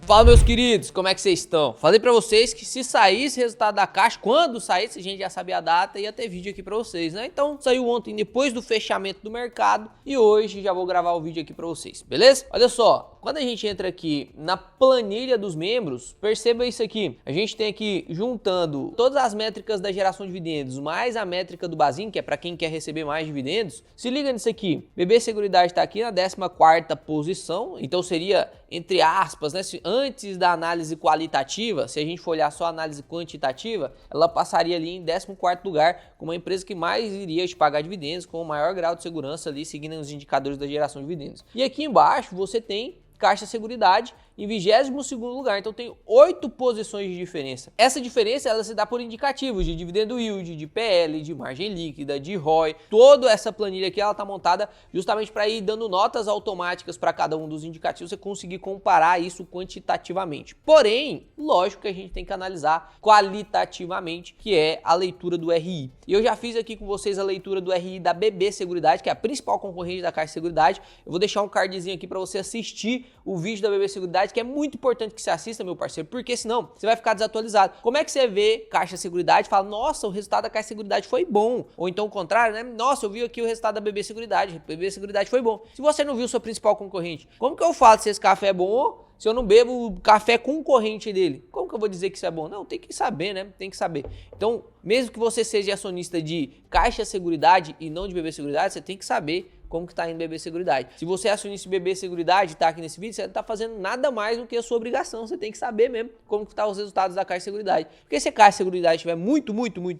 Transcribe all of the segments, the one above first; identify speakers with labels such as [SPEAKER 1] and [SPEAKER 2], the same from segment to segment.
[SPEAKER 1] Fala, meus queridos, como é que vocês estão? Falei pra vocês que se saísse resultado da Caixa, quando saísse, a gente já sabia a data, ia ter vídeo aqui pra vocês, né? Então, saiu ontem depois do fechamento do mercado e hoje já vou gravar o vídeo aqui pra vocês, beleza? Olha só, quando a gente entra aqui na planilha dos membros, perceba isso aqui. A gente tem aqui juntando todas as métricas da geração de dividendos, mais a métrica do Bazin, que é pra quem quer receber mais dividendos. Se liga nisso aqui, BB Seguridade tá aqui na 14ª posição, então seria, entre aspas, né, antes da análise qualitativa, se a gente for olhar só a análise quantitativa, ela passaria ali em 14º lugar, como a empresa que mais iria te pagar dividendos, com o maior grau de segurança ali, seguindo os indicadores da geração de dividendos. E aqui embaixo você tem Caixa Seguridade em 22º lugar, então tem 8 posições de diferença. Essa diferença ela se dá por indicativos de dividendo yield, de PL, de margem líquida, de ROI. Toda essa planilha aqui ela está montada justamente para ir dando notas automáticas para cada um dos indicativos, você conseguir comparar isso quantitativamente. Porém, lógico que a gente tem que analisar qualitativamente, que é a leitura do RI. E eu já fiz aqui com vocês a leitura do RI da BB Seguridade, que é a principal concorrente da Caixa Seguridade. Eu vou deixar um cardzinho aqui para você assistir o vídeo da BB Seguridade, que é muito importante que você assista, meu parceiro, porque senão você vai ficar desatualizado. Como é que você vê Caixa Seguridade e fala, nossa, o resultado da Caixa Seguridade foi bom? Ou então o contrário, né? Nossa, eu vi aqui o resultado da BB Seguridade, BB Seguridade foi bom. Se você não viu sua principal concorrente, como que eu falo se esse café é bom se eu não bebo café concorrente dele? Como que eu vou dizer que isso é bom? Não, tem que saber, né? Tem que saber. Então, mesmo que você seja acionista de Caixa Seguridade e não de BB Seguridade, você tem que saber como que tá indo BB Seguridade. Se você é acionista de BB Seguridade e tá aqui nesse vídeo, você não tá fazendo nada mais do que a sua obrigação. Você tem que saber mesmo como que tá os resultados da Caixa Seguridade. Porque se a Caixa Seguridade estiver muito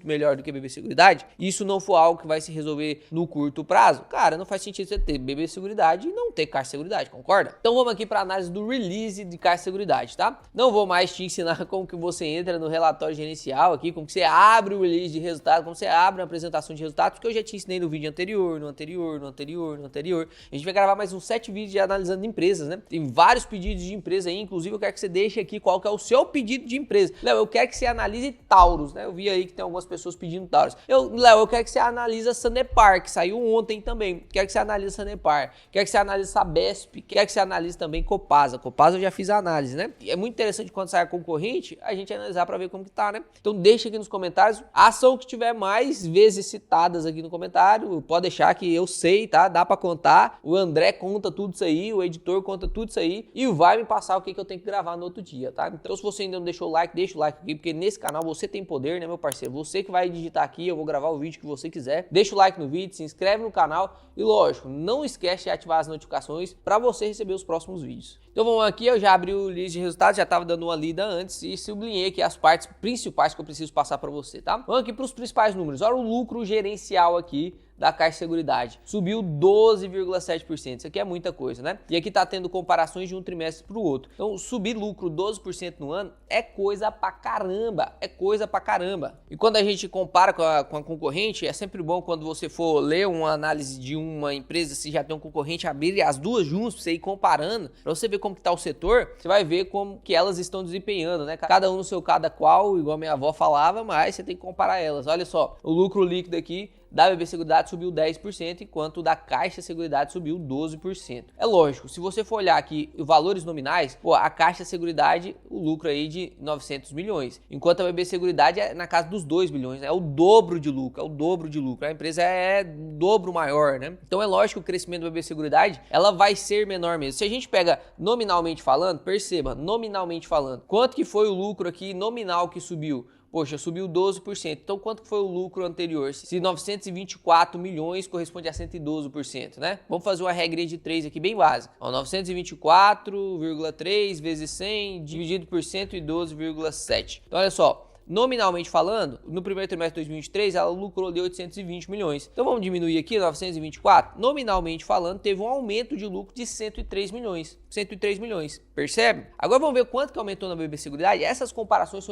[SPEAKER 1] melhor do que a BB Seguridade, e isso não for algo que vai se resolver no curto prazo, cara, não faz sentido você ter BB Seguridade e não ter Caixa Seguridade, concorda? Então vamos aqui para análise do release de Caixa Seguridade, tá? Não vou mais te ensinar como que você entra no relatório gerencial aqui, como que você abre o release de resultado, como você abre uma apresentação de resultados, porque eu já te ensinei no vídeo anterior, no anterior. A gente vai gravar mais uns 7 vídeos de analisando empresas, né? Tem vários pedidos de empresa aí, inclusive eu quero que você deixe aqui qual que é o seu pedido de empresa. Léo, eu quero que você analise Taurus, né? Eu vi aí que tem algumas pessoas pedindo Taurus. Léo, eu quero que você analise a Sanepar, que saiu ontem também. Quero que você analise a Sanepar. Quero que você analise a Sabesp. Quero que você analise também Copasa. Copasa eu já fiz a análise, né? E é muito interessante quando sai a concorrente, a gente analisar para ver como que tá, né? Então deixa aqui nos comentários a ação que tiver mais vezes citadas aqui no comentário. Pode deixar que eu sei, tá? Dá para contar, o André conta tudo isso aí, o editor conta tudo isso aí e vai me passar o que eu tenho que gravar no outro dia, tá? Então se você ainda não deixou o like, deixa o like aqui, porque nesse canal você tem poder, né, meu parceiro? Você que vai digitar aqui, eu vou gravar o vídeo que você quiser. Deixa o like no vídeo, se inscreve no canal e lógico, não esquece de ativar as notificações para você receber os próximos vídeos. Então vamos aqui, eu já abri o list de resultados, já estava dando uma lida antes e sublinhei aqui as partes principais que eu preciso passar para você, tá? Vamos aqui para os principais números. Olha o lucro gerencial aqui da Caixa Seguridade. Subiu 12,7%. Isso aqui é muita coisa, né? E aqui tá tendo comparações de um trimestre para o outro. Então, subir lucro 12% no ano é coisa pra caramba. É coisa pra caramba. E quando a gente compara com a concorrente, é sempre bom quando você for ler uma análise de uma empresa, se já tem um concorrente, abrir as duas juntas pra você ir comparando, pra você ver como que tá o setor, você vai ver como que elas estão desempenhando, né? Cada um no seu cada qual, igual minha avó falava, mas você tem que comparar elas. Olha só, o lucro líquido aqui da BB Seguridade subiu 10%, enquanto o da Caixa Seguridade subiu 12%. É lógico, se você for olhar aqui os valores nominais, pô, a Caixa Seguridade, o lucro aí de 900 milhões, enquanto a BB Seguridade é na casa dos 2 bilhões, né? É o dobro de lucro, A empresa é o dobro maior, né? Então é lógico que o crescimento da BB Seguridade, ela vai ser menor mesmo. Se a gente pega nominalmente falando, perceba, nominalmente falando, quanto que foi o lucro aqui nominal que subiu? Poxa, subiu 12%. Então, quanto foi o lucro anterior? Se 924 milhões corresponde a 112%, né? Vamos fazer uma regrinha de 3 aqui bem básica. 924,3 vezes 100 dividido por 112,7. Então, olha só. Nominalmente falando, no primeiro trimestre de 2023, ela lucrou de 820 milhões. Então vamos diminuir aqui, 924. Nominalmente falando, teve um aumento de lucro de 103 milhões. 103 milhões, percebe? Agora vamos ver quanto que aumentou na BB Seguridade. Essas comparações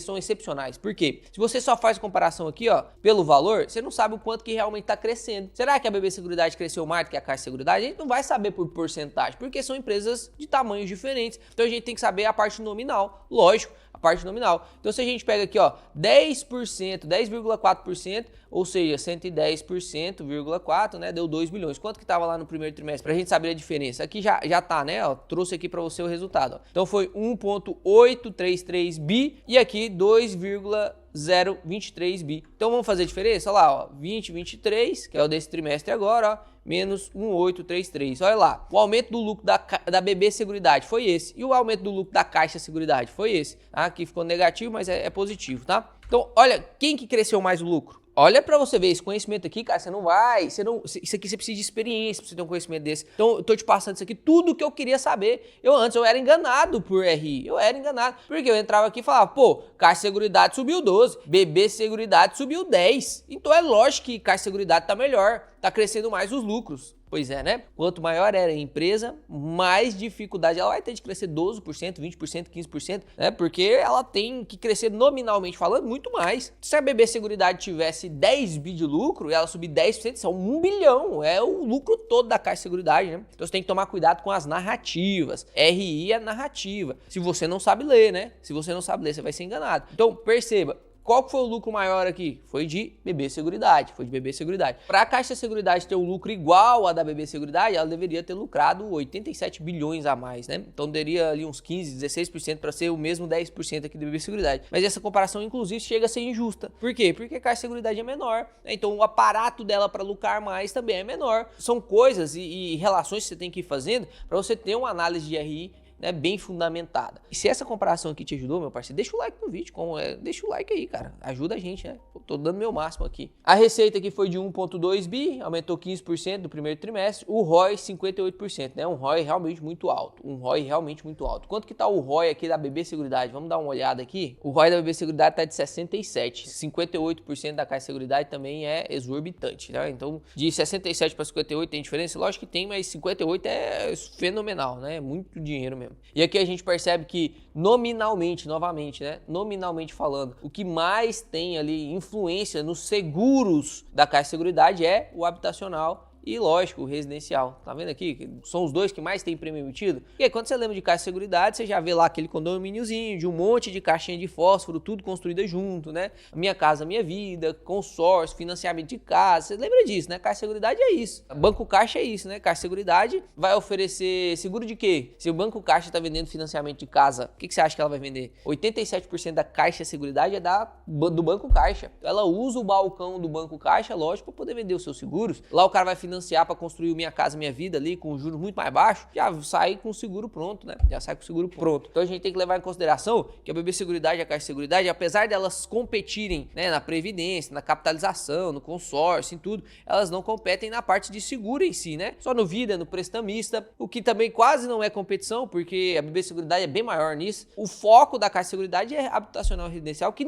[SPEAKER 1] são excepcionais. Por quê? Se você só faz comparação aqui, ó, pelo valor, você não sabe o quanto que realmente está crescendo. Será que a BB Seguridade cresceu mais do que a Caixa Seguridade? A gente não vai saber por porcentagem, porque são empresas de tamanhos diferentes. Então a gente tem que saber a parte nominal. Lógico, a parte nominal. Então se a gente pega aqui, ó, 10%, 10,4%, ou seja, 110%,4, né, deu 2 bilhões. Quanto que tava lá no primeiro trimestre? Pra gente saber a diferença. Aqui já tá, né, ó, trouxe aqui para você o resultado, ó. Então foi 1,833 bi e aqui 2,023 bi. Então vamos fazer a diferença? Olha lá, ó, 2023, que é o desse trimestre agora, ó, menos 1,833. Olha lá, o aumento do lucro da BB Seguridade foi esse. E o aumento do lucro da Caixa Seguridade foi esse. Aqui ficou negativo, mas é positivo, tá? Então, olha, quem que cresceu mais o lucro? Olha pra você ver, esse conhecimento aqui, cara, isso aqui você precisa de experiência pra você ter um conhecimento desse. Então, eu tô te passando isso aqui, tudo que eu queria saber. Antes eu era enganado por RI, eu era enganado. Porque eu entrava aqui e falava, pô, Caixa Seguridade subiu 12, BB Seguridade subiu 10. Então é lógico que Caixa Seguridade tá melhor, tá crescendo mais os lucros. Pois é, né? Quanto maior era a empresa, mais dificuldade ela vai ter de crescer 12%, 20%, 15%, né? Porque ela tem que crescer nominalmente falando muito mais. Se a BB Seguridade tivesse 10 bi de lucro e ela subir 10%, isso é 1 bilhão. É o lucro todo da Caixa Seguridade, né? Então você tem que tomar cuidado com as narrativas. RI é narrativa. Se você não sabe ler, né? Se você não sabe ler, você vai ser enganado. Então, perceba. Qual foi o lucro maior aqui? Foi de BB Seguridade, Para a Caixa Seguridade ter um lucro igual a da BB Seguridade, ela deveria ter lucrado 87 bilhões a mais, né? Então teria ali uns 15, 16% para ser o mesmo 10% aqui da BB Seguridade. Mas essa comparação, inclusive, chega a ser injusta. Por quê? Porque a Caixa Seguridade é menor, né? Então o aparato dela para lucrar mais também é menor. São coisas e relações que você tem que ir fazendo para você ter uma análise de RI, né, bem fundamentada. E se essa comparação aqui te ajudou, meu parceiro, deixa o like no vídeo, deixa o like aí, cara, ajuda a gente, né? Eu tô dando meu máximo aqui. A receita aqui foi de 1,2 bi, aumentou 15% no primeiro trimestre, o ROI 58%, né? Um ROI realmente muito alto, Quanto que tá o ROI aqui da BB Seguridade? Vamos dar uma olhada aqui. O ROI da BB Seguridade tá de 67, 58% da Caixa Seguridade também é exorbitante, né? Então, de 67 para 58 tem diferença? Lógico que tem, mas 58 é fenomenal, né? É muito dinheiro mesmo. E aqui a gente percebe que nominalmente, novamente, né? Nominalmente falando, o que mais tem ali influência nos seguros da Caixa Seguridade é o habitacional e, lógico, o residencial. Tá vendo aqui? Que são os dois que mais tem prêmio emitido. E aí, quando você lembra de Caixa Seguridade, você já vê lá aquele condomíniozinho de um monte de caixinha de fósforo, tudo construída junto, né? Minha Casa Minha Vida, consórcio, financiamento de casa. Você lembra disso, né? Caixa Seguridade é isso. Banco Caixa é isso, né? Caixa Seguridade vai oferecer seguro de quê? Se o Banco Caixa tá vendendo financiamento de casa, o que você acha que ela vai vender? 87% da Caixa Seguridade é do Banco Caixa. Ela usa o balcão do Banco Caixa, lógico, para poder vender os seus seguros. Lá o cara vai financiar para construir o Minha Casa Minha Vida ali com juros muito mais baixos, já sai com o seguro pronto, né? Então a gente tem que levar em consideração que a BB Seguridade e a Caixa Seguridade, apesar delas competirem, né, na previdência, na capitalização, no consórcio, em tudo, elas não competem na parte de seguro em si, né? Só no vida, no prestamista, o que também quase não é competição, porque a BB Seguridade é bem maior nisso. O foco da Caixa Seguridade é habitacional e residencial, que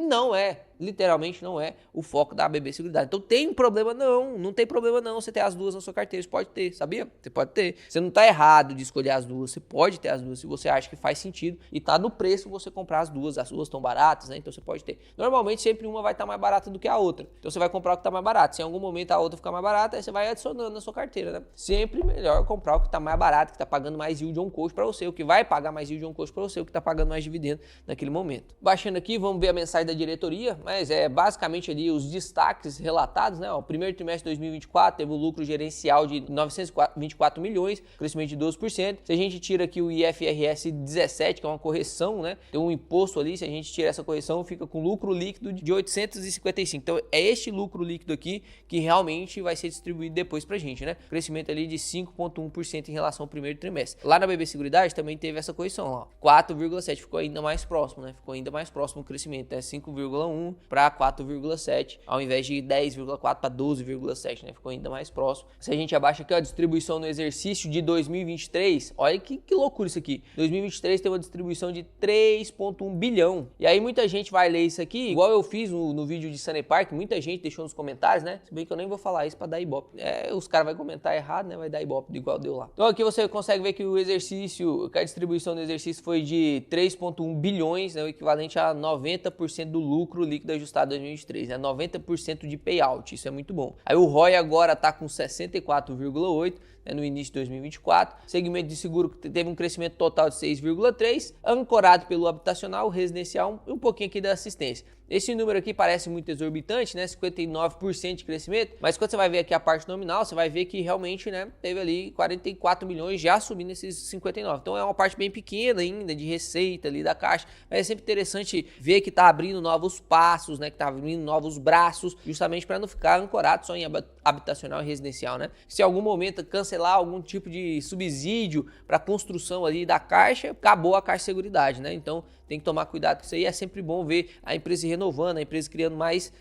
[SPEAKER 1] literalmente não é o foco da BB Seguridade. Então tem problema? Não tem problema não você ter as duas na sua carteira, você pode ter, sabia? Você pode ter. Você não tá errado de escolher as duas, você pode ter as duas se você acha que faz sentido e tá no preço você comprar as duas estão baratas, né? Então você pode ter. Normalmente sempre uma vai estar mais barata do que a outra, então você vai comprar o que tá mais barato. Se em algum momento a outra ficar mais barata, aí você vai adicionando na sua carteira, né? Sempre melhor comprar o que tá mais barato, que tá pagando mais yield on cost para você, o que vai pagar mais yield on cost para você, o que tá pagando mais dividendo naquele momento. Baixando aqui, vamos ver a mensagem da diretoria, mas é basicamente ali os destaques relatados, né? O primeiro trimestre de 2024 teve um lucro gerencial de 924 milhões, crescimento de 12%. Se a gente tira aqui o IFRS 17, que é uma correção, né? Tem um imposto ali, se a gente tira essa correção, fica com lucro líquido de 855. Então é este lucro líquido aqui que realmente vai ser distribuído depois pra gente, né? Crescimento ali de 5,1% em relação ao primeiro trimestre. Lá na BB Seguridade também teve essa correção, ó. 4,7, ficou ainda mais próximo, né? Ficou ainda mais próximo o crescimento, né? 5,1 para 4,7, ao invés de 10,4 para 12,7, né? Ficou ainda mais próximo. Se a gente abaixa aqui a distribuição no exercício de 2023, olha que loucura isso aqui. 2023 teve uma distribuição de 3,1 bilhão. E aí muita gente vai ler isso aqui, igual eu fiz no vídeo de Sanepar, que muita gente deixou nos comentários, né? Se bem que eu nem vou falar isso para dar ibope. Os caras vão comentar errado, né? Vai dar ibope igual deu lá. Então aqui você consegue ver que que a distribuição do exercício foi de 3,1 bilhões, né? O equivalente a 90% do lucro líquido ajustado de 2023, né? 90% de payout, isso é muito bom. Aí o ROI agora tá com 64,8, no início de 2024. Segmento de seguro que teve um crescimento total de 6,3%, ancorado pelo habitacional, residencial e um pouquinho aqui da assistência. Esse número aqui parece muito exorbitante, né? 59% de crescimento, mas quando você vai ver aqui a parte nominal, você vai ver que realmente, né, teve ali 44 milhões já subindo esses 59. Então é uma parte bem pequena ainda de receita ali da Caixa, mas é sempre interessante ver que está abrindo novos passos, né, que está abrindo novos braços, justamente para não ficar ancorado só em habitacional e residencial, né? Se em algum momento cancelar algum tipo de subsídio para construção ali da Caixa, acabou a Caixa Seguridade, né? Então tem que tomar cuidado com isso aí. É sempre bom ver a empresa se renovando, a empresa criando mais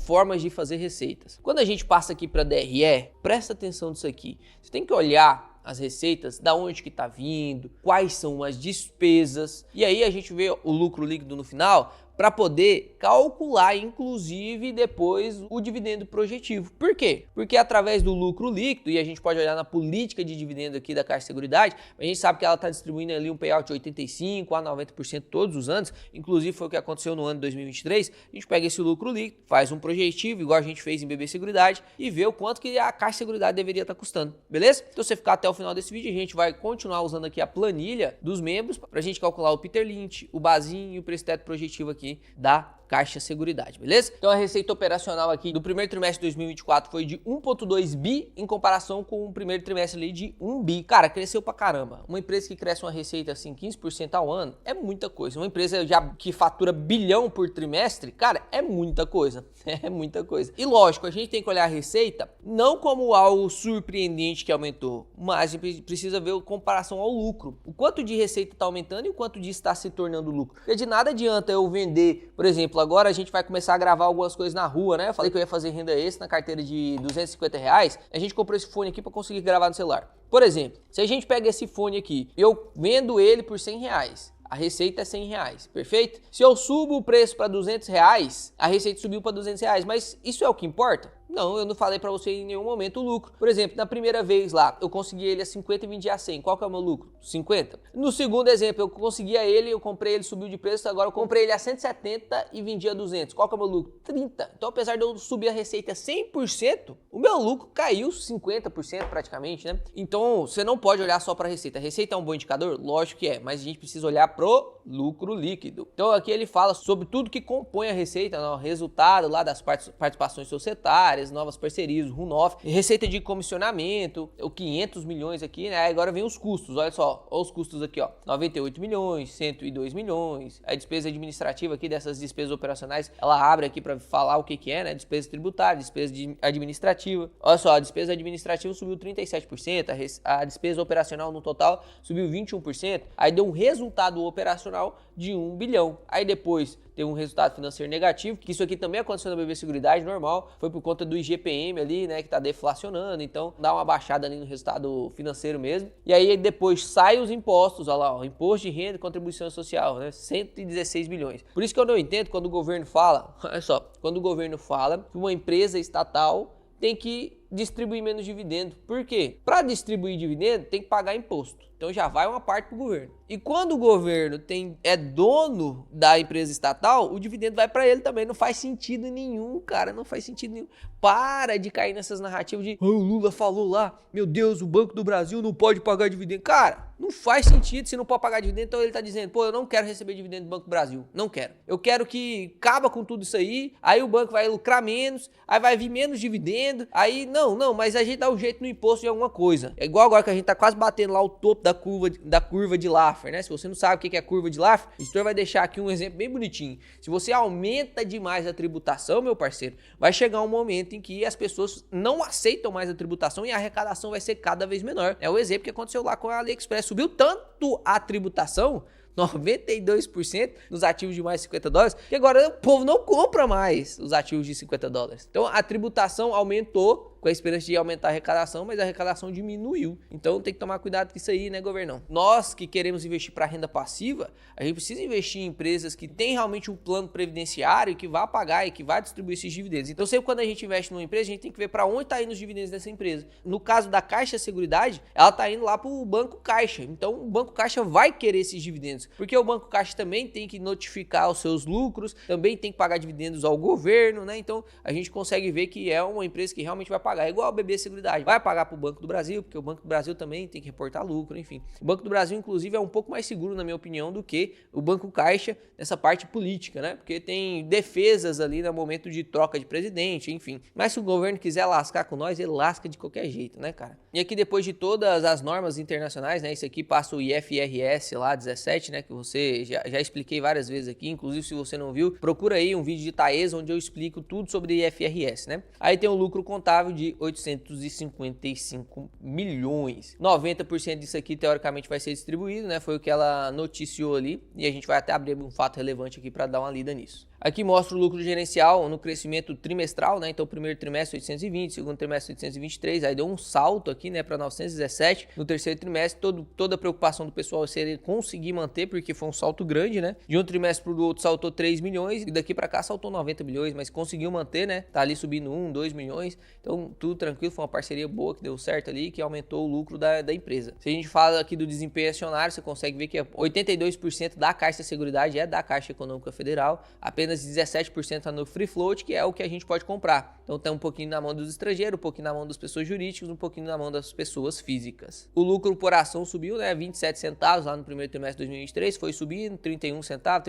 [SPEAKER 1] formas de fazer receitas. Quando a gente passa aqui para DRE, presta atenção nisso aqui. Você tem que olhar as receitas, da onde que está vindo, quais são as despesas, e aí a gente vê o lucro líquido no final para poder calcular, inclusive, depois o dividendo projetivo. Por quê? Porque através do lucro líquido, e a gente pode olhar na política de dividendo aqui da Caixa Seguridade, a gente sabe que ela está distribuindo ali um payout de 85% a 90% todos os anos, inclusive foi o que aconteceu no ano de 2023, a gente pega esse lucro líquido, faz um projetivo, igual a gente fez em BB Seguridade, e vê o quanto que a Caixa Seguridade deveria estar custando, beleza? Então, se você ficar até o final desse vídeo, a gente vai continuar usando aqui a planilha dos membros, para a gente calcular o Peter Lynch, o Bazin e o preço teto projetivo aqui da Caixa Seguridade, beleza? Então a receita operacional aqui do primeiro trimestre de 2024 foi de 1,2 bi em comparação com o primeiro trimestre ali de 1 bi. Cara, cresceu pra caramba. Uma empresa que cresce uma receita assim 15% ao ano é muita coisa. Uma empresa já que fatura bilhão por trimestre, cara, é muita coisa. É muita coisa. E lógico, a gente tem que olhar a receita não como algo surpreendente que aumentou, mas a gente precisa ver a comparação ao lucro. O quanto de receita está aumentando e o quanto disso está se tornando lucro. Porque de nada adianta eu vender, por exemplo, agora a gente vai começar a gravar algumas coisas na rua, né? Eu falei que eu ia fazer renda extra na carteira de R$250. A gente comprou esse fone aqui para conseguir gravar no celular. Por exemplo, se a gente pega esse fone aqui, eu vendo ele por R$100. A receita é R$100, perfeito? Se eu subo o preço para R$200, a receita subiu para R$200, mas isso é o que importa? Não, eu não falei para você em nenhum momento o lucro. Por exemplo, na primeira vez lá, eu consegui ele a 50 e vendi a 100. Qual que é o meu lucro? 50. No segundo exemplo, eu conseguia ele, eu comprei ele, subiu de preço, agora eu comprei ele a 170 e vendi a 200. Qual que é o meu lucro? 30. Então, apesar de eu subir a receita 100%, o meu lucro caiu 50% praticamente, né? Então, você não pode olhar só para a receita. A receita é um bom indicador? Lógico que é, mas a gente precisa olhar pro lucro líquido. Então, aqui ele fala sobre tudo que compõe a receita, né? O resultado lá das participações societárias, novas parcerias, o runoff, receita de comissionamento, o 500 milhões aqui, né? Agora vem os custos, olha só, olha os custos aqui, ó, 98 milhões, 102 milhões, a despesa administrativa aqui dessas despesas operacionais, ela abre aqui para falar o que é, né? Despesa tributária, despesa administrativa, olha só, a despesa administrativa subiu 37%, a despesa operacional no total subiu 21%, aí deu um resultado operacional de 1 bilhão, aí depois teve um resultado financeiro negativo, que isso aqui também aconteceu na BB Seguridade, normal, foi por conta do IGPM ali, né, que tá deflacionando, então dá uma baixada ali no resultado financeiro mesmo. E aí depois sai os impostos, olha lá, ó, imposto de renda e contribuição social, né, 116 bilhões. Por isso que eu não entendo quando o governo fala, olha só, quando o governo fala que uma empresa estatal tem que distribuir menos dividendo. Por quê? Para distribuir dividendo tem que pagar imposto. Então já vai uma parte para o governo. E quando o governo é dono da empresa estatal, o dividendo vai para ele também. Não faz sentido nenhum, cara. Não faz sentido nenhum. Para de cair nessas narrativas de o Lula falou lá, meu Deus, o Banco do Brasil não pode pagar dividendo. Cara, não faz sentido. Se não pode pagar dividendo, então ele está dizendo, pô, eu não quero receber dividendo do Banco do Brasil. Não quero. Eu quero que acaba com tudo isso aí. Aí o banco vai lucrar menos. Aí vai vir menos dividendo. Aí, não, mas a gente dá um jeito no imposto de alguma coisa. É igual agora que a gente tá quase batendo lá o topo da curva de Laffer, né? Se você não sabe o que é a curva de Laffer, o editor vai deixar aqui um exemplo bem bonitinho. Se você aumenta demais a tributação, meu parceiro, vai chegar um momento em que as pessoas não aceitam mais a tributação e a arrecadação vai ser cada vez menor. É o exemplo que aconteceu lá com a AliExpress. Subiu tanto a tributação, 92% nos ativos de mais de $50, que agora o povo não compra mais os ativos de $50. Então a tributação aumentou com a esperança de aumentar a arrecadação, mas a arrecadação diminuiu. Então tem que tomar cuidado com isso aí, né, governão? Nós que queremos investir para renda passiva, a gente precisa investir em empresas que têm realmente um plano previdenciário que vai pagar e que vai distribuir esses dividendos. Então sempre quando a gente investe numa empresa, a gente tem que ver para onde está indo os dividendos dessa empresa. No caso da Caixa Seguridade, ela está indo lá para o Banco Caixa. Então o Banco Caixa vai querer esses dividendos, porque o Banco Caixa também tem que notificar os seus lucros, também tem que pagar dividendos ao governo, né? Então a gente consegue ver que é uma empresa que realmente vai pagar. pagar. É igual a BB Seguridade. Vai pagar para o Banco do Brasil, porque o Banco do Brasil também tem que reportar lucro, enfim. O Banco do Brasil, inclusive, é um pouco mais seguro, na minha opinião, do que o Banco Caixa nessa parte política, né? Porque tem defesas ali no momento de troca de presidente, enfim. Mas se o governo quiser lascar com nós, ele lasca de qualquer jeito, né, cara? E aqui, depois de todas as normas internacionais, né? Isso aqui passa o IFRS lá, 17, né? Que você já expliquei várias vezes aqui. Inclusive, se você não viu, procura aí um vídeo de Taesa onde eu explico tudo sobre IFRS, né? Aí tem um lucro contável de 855 milhões. 90% disso aqui, teoricamente, vai ser distribuído, né? Foi o que ela noticiou ali. E a gente vai até abrir um fato relevante aqui para dar uma lida nisso. Aqui mostra o lucro gerencial no crescimento trimestral, né? Então, primeiro trimestre 820, segundo trimestre 823, aí deu um salto aqui, né, para 917. No terceiro trimestre, toda a preocupação do pessoal seria conseguir manter, porque foi um salto grande, né? De um trimestre para o outro saltou 3 milhões e daqui para cá saltou 90 milhões, mas conseguiu manter, né? Tá ali subindo 1, 2 milhões. Então, tudo tranquilo, foi uma parceria boa que deu certo ali, que aumentou o lucro da empresa. Se a gente fala aqui do desempenho acionário, você consegue ver que 82% da Caixa Seguridade é da Caixa Econômica Federal, apenas 17% está no free float, que é o que a gente pode comprar. Então tem um pouquinho na mão dos estrangeiros, um pouquinho na mão das pessoas jurídicas, um pouquinho na mão das pessoas físicas. O lucro por ação subiu, né, 27 centavos lá no primeiro trimestre de 2023, foi subindo 31 centavos,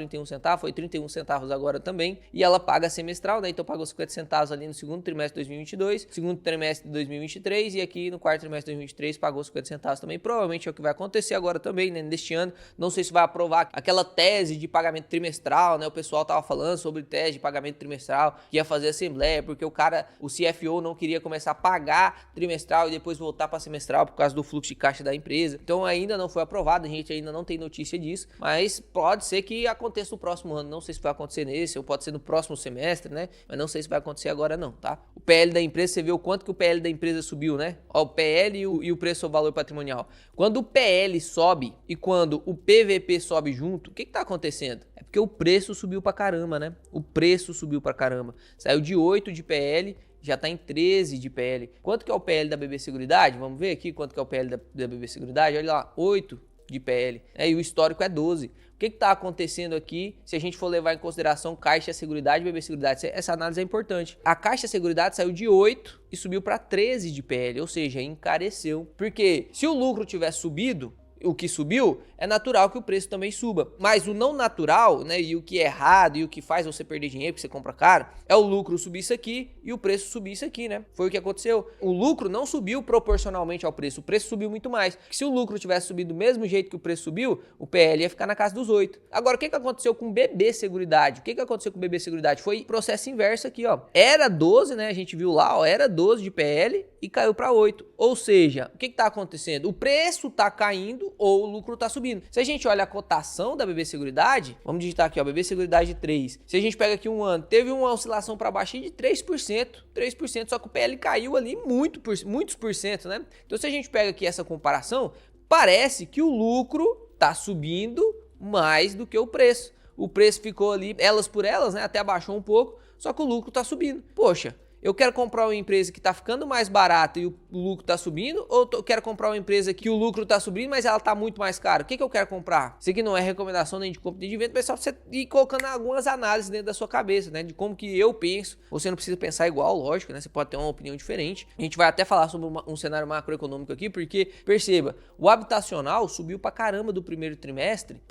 [SPEAKER 1] foi 31 centavos agora também, e ela paga semestral, né, então pagou 50 centavos ali no segundo trimestre de 2022, segundo trimestre de 2023, e aqui no quarto trimestre de 2023 pagou 50 centavos também. Provavelmente é o que vai acontecer agora também, né, neste ano. Não sei se vai aprovar aquela tese de pagamento trimestral, né, o pessoal tava falando sobre tese de pagamento trimestral, que ia fazer assembleia, porque o CFO não queria começar a pagar trimestral e depois voltar para semestral por causa do fluxo de caixa da empresa. Então ainda não foi aprovado, a gente ainda não tem notícia disso, mas pode ser que aconteça no próximo ano. Não sei se vai acontecer nesse, ou pode ser no próximo semestre, né? Mas não sei se vai acontecer agora não, tá? O PL da empresa, você vê o quanto que o PL da empresa subiu, né? Ó, o PL e o preço ao valor patrimonial. Quando o PL sobe e quando o PVP sobe junto, o que tá acontecendo? É porque o preço subiu pra caramba, né? O preço subiu pra caramba. Saiu de 8 de PL, já tá em 13 de PL. Quanto que é o PL da BB Seguridade? Vamos ver aqui quanto que é o PL da BB Seguridade. Olha lá, 8 de PL. E o histórico é 12. O que está acontecendo aqui se a gente for levar em consideração Caixa Seguridade e BB Seguridade? Essa análise é importante. A Caixa Seguridade saiu de 8 e subiu para 13 de PL, ou seja, encareceu. Porque se o lucro tivesse subido, o que subiu, é natural que o preço também suba. Mas o não natural, né, e o que é errado e o que faz você perder dinheiro porque você compra caro, é o lucro subir isso aqui e o preço subir isso aqui, né? Foi o que aconteceu. O lucro não subiu proporcionalmente ao preço, o preço subiu muito mais. Se o lucro tivesse subido do mesmo jeito que o preço subiu, o PL ia ficar na casa dos 8. Agora, o que aconteceu com o BB Seguridade? O que aconteceu com o BB Seguridade? Foi processo inverso aqui, ó. Era 12, né? A gente viu lá, ó, era 12 de PL e caiu para 8. Ou seja, o que tá acontecendo? O preço tá caindo ou o lucro tá subindo. Se a gente olha a cotação da BB Seguridade, vamos digitar aqui, ó, BB Seguridade 3. Se a gente pega aqui um ano, teve uma oscilação para baixo de 3%, só que o PL caiu ali muitos por cento, né? Então se a gente pega aqui essa comparação, parece que o lucro tá subindo mais do que o preço. O preço ficou ali, elas por elas, né? Até abaixou um pouco, só que o lucro tá subindo. Poxa, eu quero comprar uma empresa que está ficando mais barata e o lucro está subindo, ou eu quero comprar uma empresa que o lucro está subindo, mas ela está muito mais cara? O que eu quero comprar? Isso aqui não é recomendação nem de compra nem de venda, mas só você ir colocando algumas análises dentro da sua cabeça, né? De como que eu penso. Você não precisa pensar igual, lógico, né? Você pode ter uma opinião diferente. A gente vai até falar sobre um cenário macroeconômico aqui, porque, perceba, o habitacional subiu pra caramba do primeiro trimestre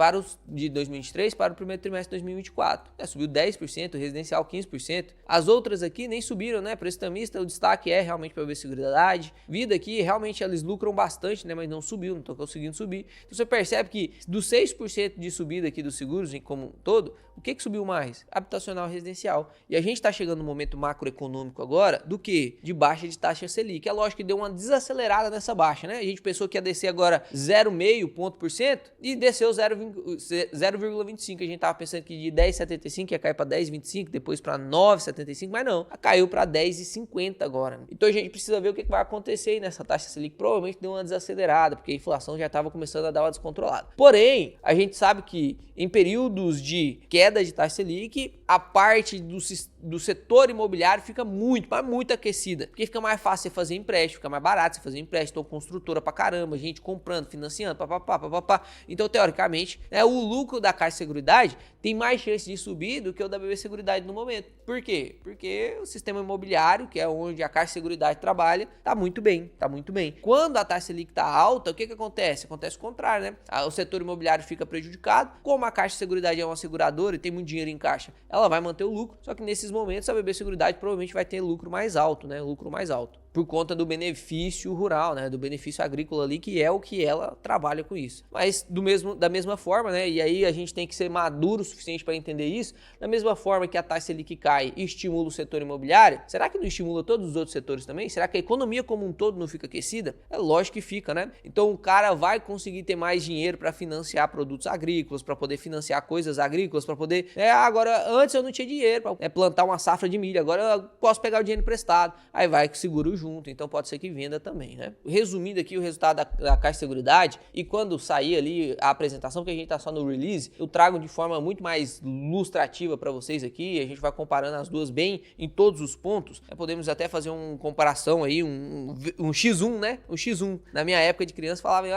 [SPEAKER 1] de 2023 para o primeiro trimestre de 2024. Subiu 10%, residencial 15%. As outras aqui nem subiram, né? Prestamista, o destaque é realmente para a BB Seguridade. Vida aqui, realmente eles lucram bastante, né? Mas não subiu, não estão conseguindo subir. Então você percebe que dos 6% de subida aqui dos seguros, como um todo, o que subiu mais? Habitacional e residencial. E a gente está chegando no momento macroeconômico agora do que? De baixa de taxa Selic. É lógico que deu uma desacelerada nessa baixa, né? A gente pensou que ia descer agora 0,5 ponto por cento e desceu 0,25. A gente estava pensando que de 10,75 ia cair para 10,25, depois para 9,75, mas não. Caiu para 10,50 agora. Então a gente precisa ver o que vai acontecer aí nessa taxa Selic. Provavelmente deu uma desacelerada, porque a inflação já estava começando a dar uma descontrolada. Porém, a gente sabe que em períodos de queda de taxa Selic, a parte do setor imobiliário fica muito aquecida, porque fica mais fácil você fazer empréstimo, fica mais barato você fazer empréstimo, então construtora pra caramba, gente comprando, financiando, papapá. Então, teoricamente, o lucro da Caixa Seguridade tem mais chance de subir do que o da BB Seguridade no momento. Por quê? Porque o sistema imobiliário imobiliário, que é onde a Caixa Seguridade trabalha, tá muito bem, tá muito bem. Quando a taxa Selic tá alta, o que acontece? Acontece o contrário, né? O setor imobiliário fica prejudicado. Como a Caixa Seguridade é uma seguradora e tem muito dinheiro em caixa, ela vai manter o lucro, só que nesses momentos a BB Seguridade provavelmente vai ter lucro mais alto, né? Lucro mais alto. Por conta do benefício rural, né? Do benefício agrícola ali, que é o que ela trabalha com isso. Mas da mesma forma, né? E aí a gente tem que ser maduro o suficiente para entender isso. Da mesma forma que a taxa Selic cai e estimula o setor imobiliário, será que não estimula todos os outros setores também? Será que a economia como um todo não fica aquecida? É lógico que fica, né? Então o cara vai conseguir ter mais dinheiro para financiar produtos agrícolas, para poder financiar coisas agrícolas, para poder... agora, antes eu não tinha dinheiro para plantar uma safra de milho, agora eu posso pegar o dinheiro emprestado. Aí vai que segura o junto, então pode ser que venda também, né? Resumindo aqui o resultado da Caixa Seguridade, e quando sair ali a apresentação, que a gente tá só no release, eu trago de forma muito mais ilustrativa para vocês aqui, a gente vai comparando as duas bem em todos os pontos, podemos até fazer uma comparação aí, um X1, né? Um X1. Na minha época de criança falavam,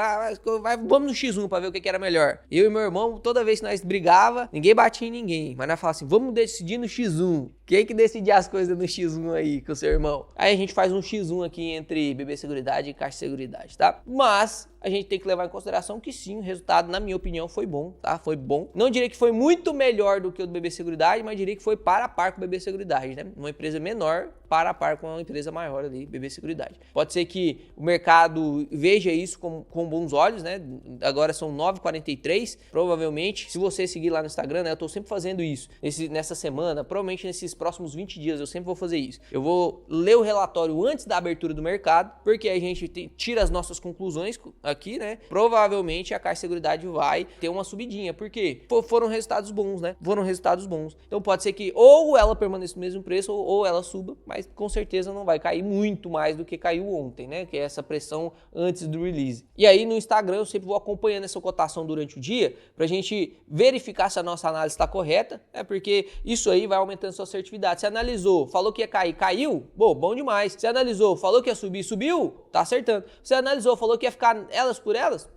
[SPEAKER 1] vamos no X1 para ver o que era melhor. Eu e meu irmão, toda vez que nós brigava, ninguém batia em ninguém, mas nós falávamos assim, vamos decidir no X1. Quem que decidir as coisas no X1 aí com o seu irmão? Aí a gente faz um X1 aqui entre BB Seguridade e Caixa Seguridade, tá? Mas a gente tem que levar em consideração que sim, o resultado, na minha opinião, foi bom, tá? Foi bom. Não diria que foi muito melhor do que o do BB Seguridade, mas diria que foi para a par com o BB Seguridade, né? Uma empresa menor para a par com uma empresa maior ali, BB Seguridade. Pode ser que o mercado veja isso com bons olhos, né? Agora são 9h43, provavelmente, se você seguir lá no Instagram, né? Eu tô sempre fazendo isso. Nessa semana, provavelmente nesses próximos 20 dias, eu sempre vou fazer isso. Eu vou ler o relatório antes da abertura do mercado, porque a gente tira as nossas conclusões aqui, né? Provavelmente a Caixa Seguridade vai ter uma subidinha, porque foram resultados bons, né? Foram resultados bons. Então pode ser que ou ela permaneça no mesmo preço ou ela suba, mas com certeza não vai cair muito mais do que caiu ontem, né? Que é essa pressão antes do release. E aí no Instagram eu sempre vou acompanhando essa cotação durante o dia pra gente verificar se a nossa análise está correta, né? Porque isso aí vai aumentando sua assertividade. Você analisou, falou que ia cair, caiu? Bom demais. Você analisou, falou que ia subir, subiu? Tá acertando. Você analisou, falou que ia ficar elas por elas?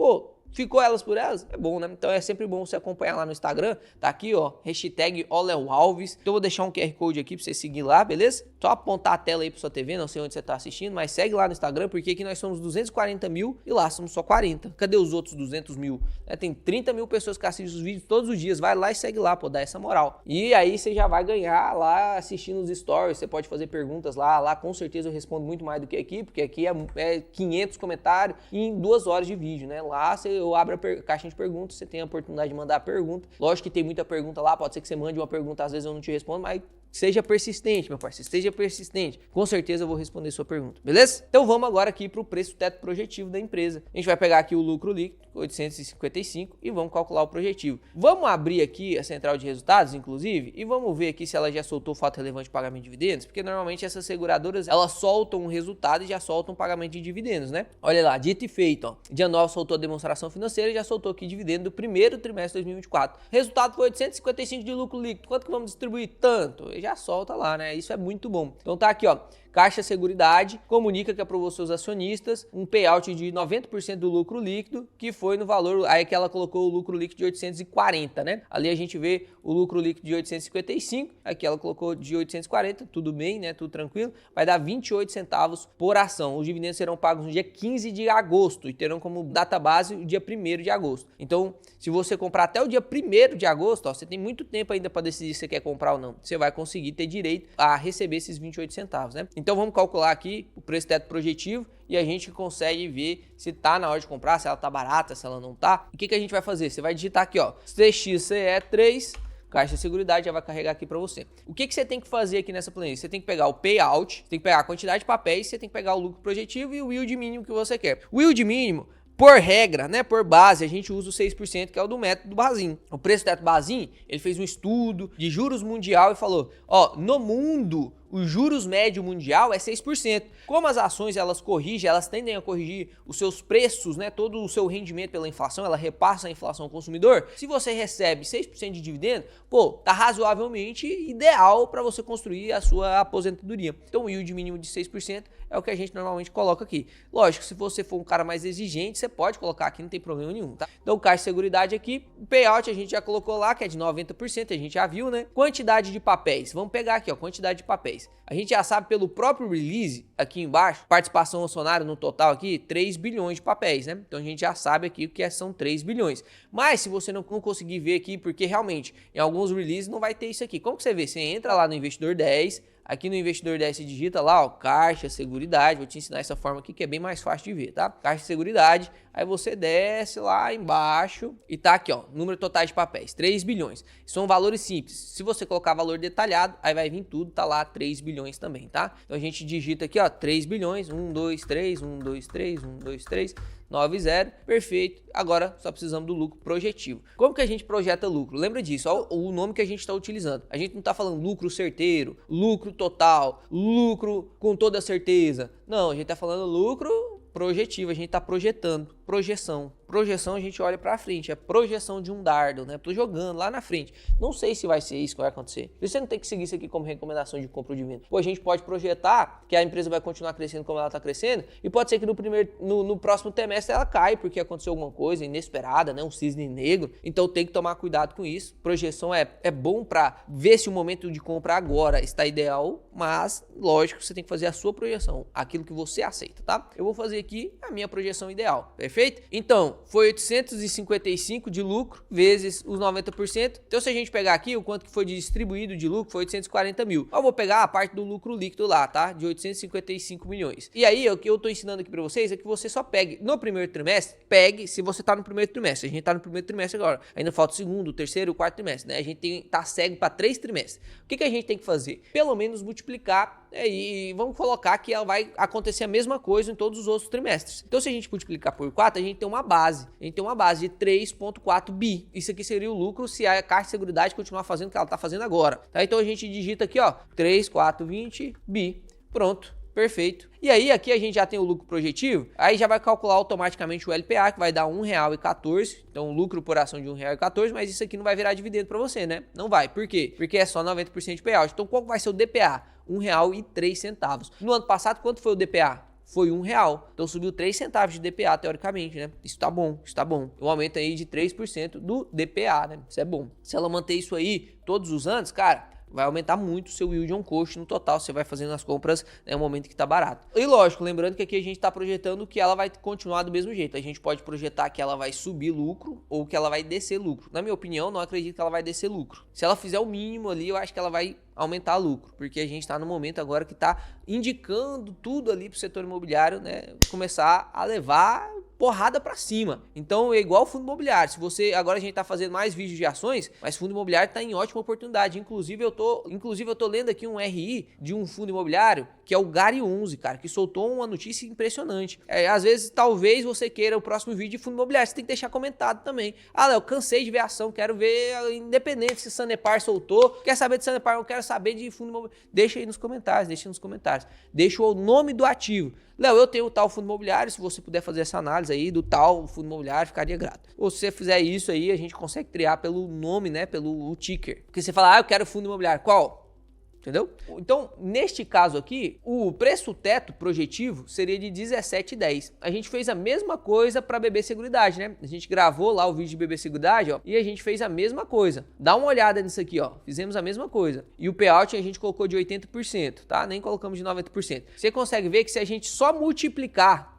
[SPEAKER 1] Ficou elas por elas? É bom, né? Então é sempre bom você acompanhar lá no Instagram. Tá aqui, ó, hashtag #OleoAlves. Então eu vou deixar um QR Code aqui pra você seguir lá, beleza? Só apontar a tela aí pra sua TV, não sei onde você tá assistindo, mas segue lá no Instagram, porque aqui nós somos 240 mil e lá somos só 40. Cadê os outros 200 mil? Tem 30 mil pessoas que assistem os vídeos todos os dias. Vai lá e segue lá, dá essa moral. E aí você já vai ganhar lá assistindo os stories, você pode fazer perguntas lá. Lá com certeza eu respondo muito mais do que aqui, porque aqui é 500 comentários em 2 horas de vídeo, né? Lá eu abro a caixinha de perguntas, você tem a oportunidade de mandar a pergunta. Lógico que tem muita pergunta lá, pode ser que você mande uma pergunta, às vezes eu não te respondo, mas seja persistente, meu parceiro, seja persistente. Com certeza eu vou responder sua pergunta, beleza? Então vamos agora aqui para o preço teto projetivo da empresa. A gente vai pegar aqui o lucro líquido, 855, e vamos calcular o projetivo. Vamos abrir aqui a central de resultados, inclusive, e vamos ver aqui se ela já soltou o fato relevante de pagamento de dividendos, porque normalmente essas seguradoras, elas soltam um resultado e já soltam um pagamento de dividendos, né? Olha lá, dito e feito, ó. Dia 9 soltou a demonstração financeira e já soltou aqui dividendo do primeiro trimestre de 2024. Resultado foi 855 de lucro líquido. Quanto que vamos distribuir? Tanto. E já solta lá, né? Isso é muito bom. Então tá aqui, ó. Caixa Seguridade comunica que aprovou seus acionistas um payout de 90% do lucro líquido, que foi no valor, aí que ela colocou o lucro líquido de 840, né? Ali a gente vê o lucro líquido de 855, aqui ela colocou de 840, tudo bem, né? Tudo tranquilo. Vai dar 28 centavos por ação. Os dividendos serão pagos no dia 15 de agosto e terão como data base o dia 1º de agosto. Então, se você comprar até o dia 1º de agosto, ó, você tem muito tempo ainda para decidir se você quer comprar ou não. Você vai conseguir ter direito a receber esses 28 centavos, né? Então vamos calcular aqui o preço teto projetivo e a gente consegue ver se tá na hora de comprar, se ela tá barata, se ela não tá. O que a gente vai fazer? Você vai digitar aqui, ó, CXCE3, Caixa Seguridade, já vai carregar aqui para você. O que você tem que fazer aqui nessa planilha? Você tem que pegar o payout, você tem que pegar a quantidade de papéis, você tem que pegar o lucro projetivo e o yield mínimo que você quer. O yield mínimo, por regra, né, por base, a gente usa o 6%, que é o do método Bazin. O preço teto Bazin, ele fez um estudo de juros mundial e falou, ó, no mundo, o juros médio mundial é 6%. Como as ações elas corrigem, elas tendem a corrigir os seus preços, né, todo o seu rendimento pela inflação, ela repassa a inflação ao consumidor. Se você recebe 6% de dividendo, tá razoavelmente ideal para você construir a sua aposentadoria. Então o yield mínimo de 6% é o que a gente normalmente coloca aqui. Lógico, se você for um cara mais exigente, você pode colocar aqui, não tem problema nenhum, tá? Então Caixa Seguridade aqui, o payout a gente já colocou lá, que é de 90%, a gente já viu, né? Quantidade de papéis, vamos pegar aqui, ó, quantidade de papéis. papéis. A gente já sabe pelo próprio release aqui embaixo, participação acionária no total aqui, 3 bilhões de papéis, né? Então a gente já sabe aqui o que são 3 bilhões. Mas se você não conseguir ver aqui, porque realmente em alguns releases não vai ter isso aqui. Como que você vê? Você entra lá no Investidor 10, aqui no Investidor 10 você digita lá, ó, Caixa Seguridade, vou te ensinar essa forma aqui que é bem mais fácil de ver, tá? Caixa Seguridade, aí você desce lá embaixo e tá aqui, ó, número total de papéis, 3 bilhões. São valores simples. Se você colocar valor detalhado, aí vai vir tudo, tá lá 3 bilhões também, tá? Então a gente digita aqui, ó, 3 bilhões, 1, 2, 3, 1, 2, 3, 1, 2, 3, 9, 0, perfeito. Agora só precisamos do lucro projetivo. Como que a gente projeta lucro? Lembra disso, ó, o nome que a gente está utilizando. A gente não está falando lucro certeiro, lucro total, lucro com toda certeza. Não, a gente está falando lucro projetivo, a gente está projetando, projeção. Projeção a gente olha para frente, é projeção de um dardo, né? Tô jogando lá na frente. Não sei se vai ser isso que vai acontecer. Você não tem que seguir isso aqui como recomendação de compra ou de venda. Pô, a gente pode projetar que a empresa vai continuar crescendo como ela está crescendo e pode ser que no próximo trimestre ela caia porque aconteceu alguma coisa inesperada, né? Um cisne negro. Então tem que tomar cuidado com isso. Projeção é bom para ver se o momento de compra agora está ideal, mas lógico, você tem que fazer a sua projeção, aquilo que você aceita, tá? Eu vou fazer aqui a minha projeção ideal, perfeito? Então, foi 855 de lucro vezes os 90%. Então, se a gente pegar aqui o quanto que foi distribuído de lucro, foi 840 mil. Eu vou pegar a parte do lucro líquido lá, tá? De 855 milhões. E aí, o que eu tô ensinando aqui pra vocês é que você só pegue no primeiro trimestre, se você tá no primeiro trimestre. A gente tá no primeiro trimestre agora. Ainda falta o segundo, o terceiro, o quarto trimestre, né? A gente tá cego para 3 trimestres. O que a gente tem que fazer? Pelo menos multiplicar e vamos colocar que ela vai acontecer a mesma coisa em todos os outros trimestres. Então, se a gente multiplicar por 4, a gente tem uma base. A gente tem uma base de 3,4 bi. Isso aqui seria o lucro se a Caixa de Seguridade continuar fazendo o que ela está fazendo agora. Tá? Então, a gente digita aqui, ó, 3,420 bi. Pronto. Perfeito. E aí, aqui a gente já tem o lucro projetivo, aí já vai calcular automaticamente o LPA, que vai dar R$1,14. Então, lucro por ação de R$1,14, mas isso aqui não vai virar dividendo para você, né? Não vai. Por quê? Porque é só 90% de payout. Então, qual vai ser o DPA? R$1,03. No ano passado, quanto foi o DPA? Foi R$1. Então subiu 3 centavos de DPA, teoricamente, né? Isso tá bom, isso tá bom. Um aumento aí de 3% do DPA, né? Isso é bom. Se ela manter isso aí todos os anos, cara, vai aumentar muito o seu yield on cost no total. Você vai fazendo as compras no momento que tá barato. E lógico, lembrando que aqui a gente tá projetando que ela vai continuar do mesmo jeito. A gente pode projetar que ela vai subir lucro ou que ela vai descer lucro. Na minha opinião, não acredito que ela vai descer lucro. Se ela fizer o mínimo ali, eu acho que ela vai aumentar lucro, porque a gente está no momento agora que está indicando tudo ali para o setor imobiliário, né, começar a levar porrada para cima. Então é igual fundo imobiliário. Se você agora a gente está fazendo mais vídeos de ações, mas fundo imobiliário está em ótima oportunidade. Inclusive eu tô lendo aqui um RI de um fundo imobiliário que é o Gari 11, cara, que soltou uma notícia impressionante. Às vezes talvez você queira o próximo vídeo de fundo imobiliário, você tem que deixar comentado também. Ah, Léo, cansei de ver ação, quero ver independente se Sanepar soltou, quer saber de Sanepar, eu quero saber de fundo imobiliário. Deixa aí nos comentários, deixa o nome do ativo. Léo, eu tenho o tal fundo imobiliário, se você puder fazer essa análise aí do tal fundo imobiliário, ficaria grato. Ou se você fizer isso aí, a gente consegue criar pelo nome, né, pelo ticker. Porque você fala, eu quero fundo imobiliário, qual? Entendeu? Então, neste caso aqui, o preço teto projetivo seria de 17,10. A gente fez a mesma coisa para BB Seguridade, né? A gente gravou lá o vídeo de BB Seguridade, ó, e a gente fez a mesma coisa. Dá uma olhada nisso aqui, ó. Fizemos a mesma coisa. E o payout a gente colocou de 80%, tá? Nem colocamos de 90%. Você consegue ver que se a gente só multiplicar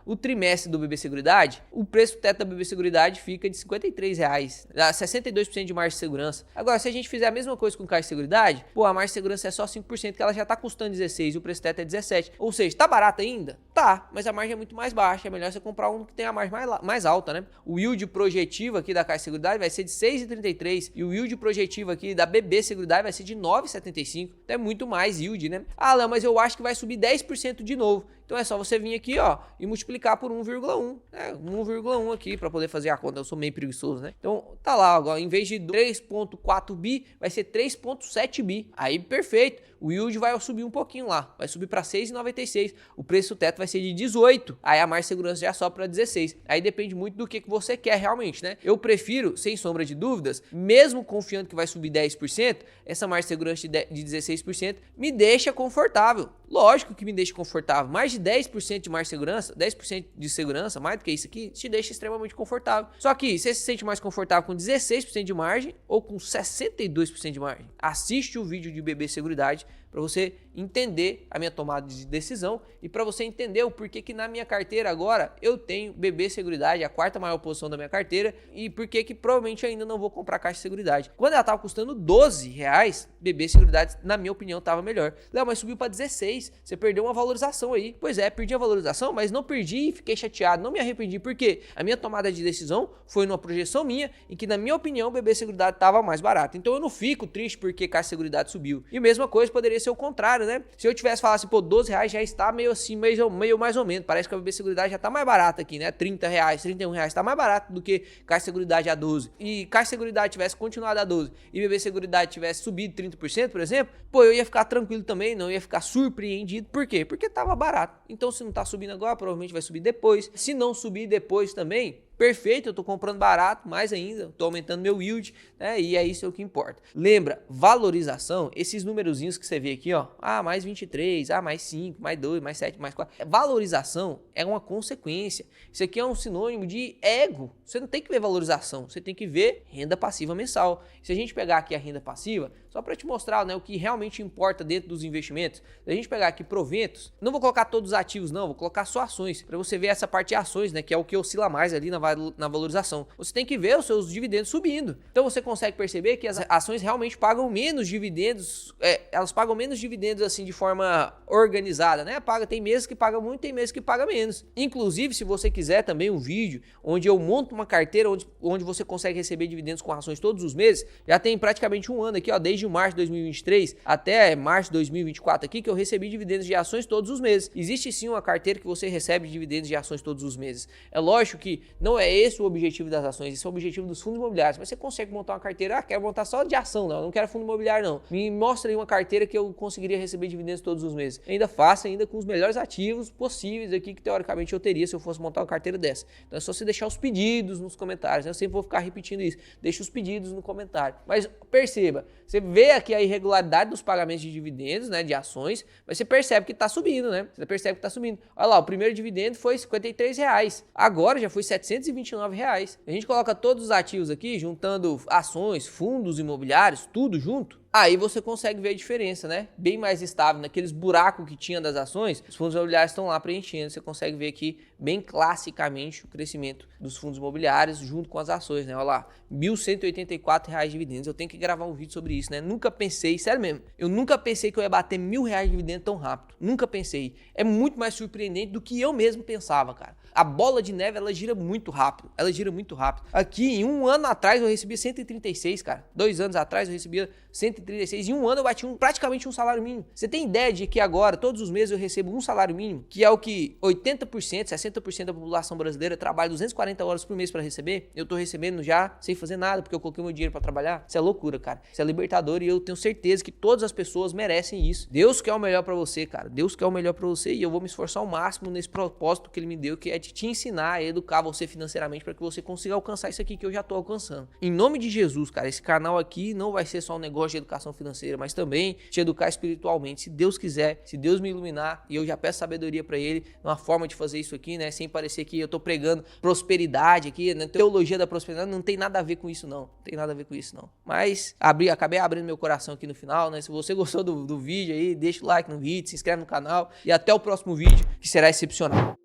[SPEAKER 1] o trimestre do BB Seguridade, o preço teto da BB Seguridade fica de R$53, dá 62% de margem de segurança. Agora, se a gente fizer a mesma coisa com Caixa de Seguridade, pô, a margem de segurança é só 5%, que ela já tá custando 16 e o preço teto é 17. Ou seja, tá barato ainda? Tá, mas a margem é muito mais baixa, é melhor você comprar um que tenha a margem mais alta, né? O yield projetivo aqui da Caixa de Seguridade vai ser de 6,33 e o yield projetivo aqui da BB Seguridade vai ser de 9,75. Então é muito mais yield, né? Ah, Léo, mas eu acho que vai subir 10% de novo. Então é só você vir aqui, ó, e multiplicar por 1,1. 1,1 aqui para poder fazer a conta. Eu sou meio preguiçoso, né? Então tá lá, agora, em vez de 3,4 bi, vai ser 3,7 bi. Aí perfeito. O yield vai subir um pouquinho lá, vai subir para 6,96. O preço teto vai ser de 18. Aí a margem de segurança já sobe para 16. Aí depende muito do que você quer realmente, né? Eu prefiro, sem sombra de dúvidas, mesmo confiando que vai subir 10%, essa margem de segurança de 16% me deixa confortável. Lógico que me deixa confortável. Mais de 10% de mais segurança, 10% de segurança, mais do que isso aqui, te deixa extremamente confortável. Só que você se sente mais confortável com 16% de margem ou com 62% de margem? Assiste o vídeo de BB Seguridade para você entender a minha tomada de decisão e para você entender o porquê que na minha carteira agora eu tenho BB Seguridade, a quarta maior posição da minha carteira, e porquê que provavelmente ainda não vou comprar Caixa de Seguridade. Quando ela estava custando R$12, BB Seguridade, na minha opinião, estava melhor. Léo, mas subiu para 16, você perdeu uma valorização aí. Pois é, perdi a valorização, mas não perdi e fiquei chateado, não me arrependi, porque a minha tomada de decisão foi numa projeção minha em que, na minha opinião, BB Seguridade estava mais barato. Então eu não fico triste porque Caixa de Seguridade subiu. E a mesma coisa poderia ser o contrário, né? Se eu tivesse falado assim, pô, R$12 já está meio assim, meio mais ou menos. Parece que a BB Seguridade já está mais barata aqui, né? R$30, R$31, está mais barato do que Caixa de Seguridade a 12. E Caixa de Seguridade tivesse continuado a 12 e BB Seguridade tivesse subido 30%, por exemplo, pô, eu ia ficar tranquilo também, não ia ficar surpreendido. Por quê? Porque estava barato. Então, se não tá subindo agora, provavelmente vai subir depois. Se não subir depois também, perfeito, eu tô comprando barato, mais ainda, tô aumentando meu yield, né? E é isso que importa. Lembra, valorização, esses numerozinhos que você vê aqui, ó, mais 23, mais 5, mais 2, mais 7, mais 4. Valorização é uma consequência. Isso aqui é um sinônimo de ego. Você não tem que ver valorização, você tem que ver renda passiva mensal. Se a gente pegar aqui a renda passiva, só para te mostrar, né, o que realmente importa dentro dos investimentos, se a gente pegar aqui proventos, não vou colocar todos os ativos não, vou colocar só ações, para você ver essa parte de ações, né, que é o que oscila mais ali na valorização. Você tem que ver os seus dividendos subindo. Então você consegue perceber que as ações realmente pagam menos dividendos, elas pagam menos dividendos assim de forma organizada, né? Tem meses que paga muito, tem meses que paga menos. Inclusive, se você quiser também um vídeo onde eu monto uma carteira onde você consegue receber dividendos com ações todos os meses, já tem praticamente um ano aqui, ó, desde março de 2023 até março de 2024 aqui, que eu recebi dividendos de ações todos os meses. Existe sim uma carteira que você recebe dividendos de ações todos os meses. É lógico que não é esse o objetivo das ações, esse é o objetivo dos fundos imobiliários, mas você consegue montar uma carteira, quero montar só de ação, não quero fundo imobiliário não. Me mostra aí uma carteira que eu conseguiria receber dividendos todos os meses. Ainda faço, ainda com os melhores ativos possíveis aqui que teoricamente eu teria se eu fosse montar uma carteira dessa. Então é só você deixar os pedidos nos comentários, né? Eu sempre vou ficar repetindo isso, deixa os pedidos no comentário. Mas perceba, você vê aqui a irregularidade dos pagamentos de dividendos, né, de ações, mas você percebe que está subindo, né? Você percebe que está subindo. Olha lá, o primeiro dividendo foi R$53, agora já foi R$729. A gente coloca todos os ativos aqui, juntando ações, fundos imobiliários, tudo junto. Aí você consegue ver a diferença, né? Bem mais estável, naqueles buracos que tinha das ações, os fundos imobiliários estão lá preenchendo. Você consegue ver aqui bem classicamente o crescimento dos fundos imobiliários junto com as ações, né? Olha lá, R$1.184 de dividendos. Eu tenho que gravar um vídeo sobre isso, né? Nunca pensei, sério mesmo, eu nunca pensei que eu ia bater R$1.000 de dividendo tão rápido. Nunca pensei. É muito mais surpreendente do que eu mesmo pensava, cara. A bola de neve, ela gira muito rápido. Ela gira muito rápido. Aqui, em um ano atrás, eu recebia 136, cara. 2 anos atrás, eu recebia 136. Em um ano, eu bati praticamente um salário mínimo. Você tem ideia de que agora, todos os meses, eu recebo um salário mínimo, que é o que 80%, 60% da população brasileira trabalha 240 horas por mês para receber? Eu tô recebendo já sem fazer nada, porque eu coloquei meu dinheiro para trabalhar. Isso é loucura, cara. Isso é libertador e eu tenho certeza que todas as pessoas merecem isso. Deus quer o melhor para você, cara. Deus quer o melhor para você e eu vou me esforçar ao máximo nesse propósito que ele me deu, que é de te ensinar a educar você financeiramente para que você consiga alcançar isso aqui que eu já tô alcançando. Em nome de Jesus, cara, esse canal aqui não vai ser só um negócio de educação financeira, mas também te educar espiritualmente, se Deus quiser, se Deus me iluminar, e eu já peço sabedoria para ele, uma forma de fazer isso aqui, né, sem parecer que eu tô pregando prosperidade aqui, né, teologia da prosperidade, não tem nada a ver com isso não, tem nada a ver com isso não, mas acabei abrindo meu coração aqui no final, né, se você gostou do vídeo aí, deixa o like no vídeo, se inscreve no canal, e até o próximo vídeo, que será excepcional.